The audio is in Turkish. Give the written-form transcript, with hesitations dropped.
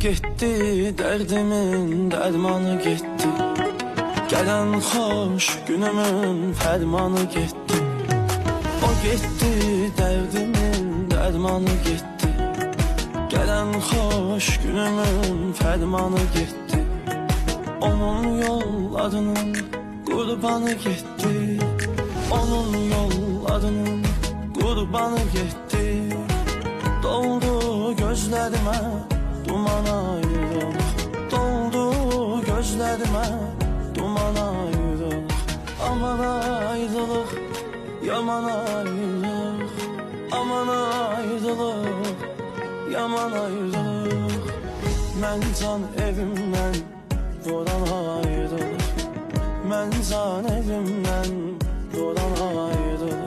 getdi, derdimin dermanı getdi. Gelen hoş günümün fermanı getdi. O getdi, derdimin dermanı getdi. Gelen hoş günümün fermanı getdi. Onun yollarının kurbanı getdi. Onun yollarının kurbanı getdi. Doldu gözlerime duman ayrılık. Doldu gözlerime duman ayrılık. Aman ayrılık, yaman ayrılık. Aman ayrılık, yaman ayrılık. Mən can evimdən vuran ayrılık. Mən can evimdən vuran ayrılık.